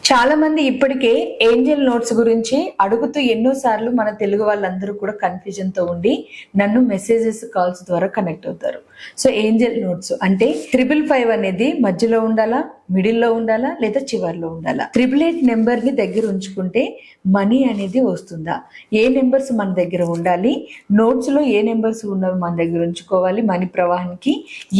చాలా మంది ఇప్పటికే ఏంజల్ నోట్స్ గురించి అడుగుతూ ఎన్నోసార్లు మన తెలుగు వాళ్ళందరూ కూడా కన్ఫ్యూజన్ తో ఉండి నన్ను మెసేజెస్ కాల్స్ ద్వారా కనెక్ట్ అవుతారు. సో ఏంజల్ నోట్స్ అంటే 555 అనేది మధ్యలో ఉండాలా, మిడిల్లో ఉండాలా, లేదా చివర్లో ఉండాలా? 888 నెంబర్ ని దగ్గర ఉంచుకుంటే మనీ అనేది వస్తుందా? ఏ నెంబర్స్ మన దగ్గర ఉండాలి, నోట్స్ లో ఏ నెంబర్స్ ఉన్నవి మన దగ్గర ఉంచుకోవాలి, మనీ ప్రవాహానికి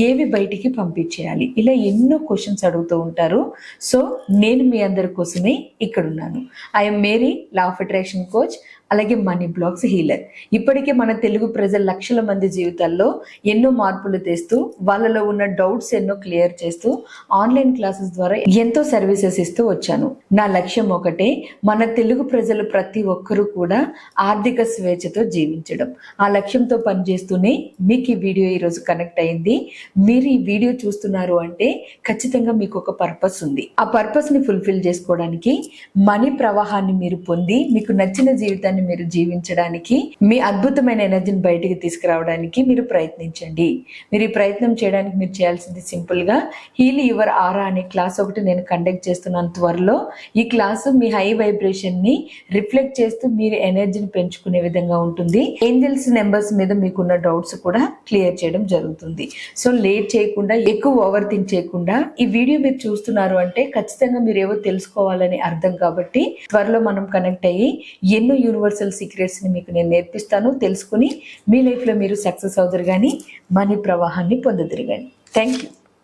ఏవి బయటికి పంపించేయాలి, ఇలా ఎన్నో క్వశ్చన్స్ అడుగుతూ ఉంటారు. సో నేను మీ అందరి కోసమే ఇక్కడ ఉన్నాను. I'm Mary, law of attraction coach, అలాగే మనీ బ్లాక్స్ హీలర్. ఇప్పటికే మన తెలుగు ప్రజల లక్షల మంది జీవితాల్లో ఎన్నో మార్పులు తెస్తూ వాళ్ళలో ఉన్న డౌట్స్ ఎన్నో క్లియర్ చేస్తూ ఆన్లైన్ క్లాసెస్ ద్వారా ఎంతో సర్వీసెస్ ఇస్తూ వచ్చాను. నా లక్ష్యం ఒకటే, మన తెలుగు ప్రజలు ప్రతి ఒక్కరూ కూడా ఆర్థిక స్వేచ్ఛతో జీవించడం. ఆ లక్ష్యంతో పనిచేస్తూనే మీకు ఈ వీడియో ఈరోజు కనెక్ట్ అయింది. మీరు ఈ వీడియో చూస్తున్నారు అంటే ఖచ్చితంగా మీకు ఒక పర్పస్ ఉంది. ఆ పర్పస్ ని ఫుల్ఫిల్ చేసుకోవడానికి, మనీ ప్రవాహాన్ని మీరు పొంది మీకు నచ్చిన జీవితాన్ని మీరు జీవించడానికి, మీ అద్భుతమైన ఎనర్జీని బయటికి తీసుకురావడానికి మీరు ప్రయత్నించండి. మీరు ఈ ప్రయత్నం చేయడానికి మీరు చేయాల్సింది సింపుల్ గా హీల్ యువర్ ఆరా అనే క్లాస్ ఒకటి నేను కండక్ట్ చేస్తున్నాను త్వరలో. ఈ క్లాసు మీ హై వైబ్రేషన్ ని రిఫ్లెక్ట్ చేస్తూ మీరు ఎనర్జీని పెంచుకునే విధంగా ఉంటుంది. ఏంజల్స్ నెంబర్స్ మీద మీకున్న డౌట్స్ కూడా క్లియర్ చేయడం జరుగుతుంది. సో లేట్ చేయకుండా, ఎక్కువ ఓవర్ థింక్ చేయకుండా ఈ వీడియో మీరు చూస్తున్నారు అంటే ఖచ్చితంగా మీరు ఏవో తెలుసుకోవాలని అర్థం. కాబట్టి త్వరలో మనం కనెక్ట్ అయ్యి ఎన్నో యూనివర్సల్ సీక్రెట్స్ ని మీకు నేను నేర్పిస్తాను. తెలుసుకుని మీ లైఫ్ లో మీరు సక్సెస్ అవుతారు కానీ మనీ ప్రవాహాన్ని పొందుదురు కానీ. Thank you.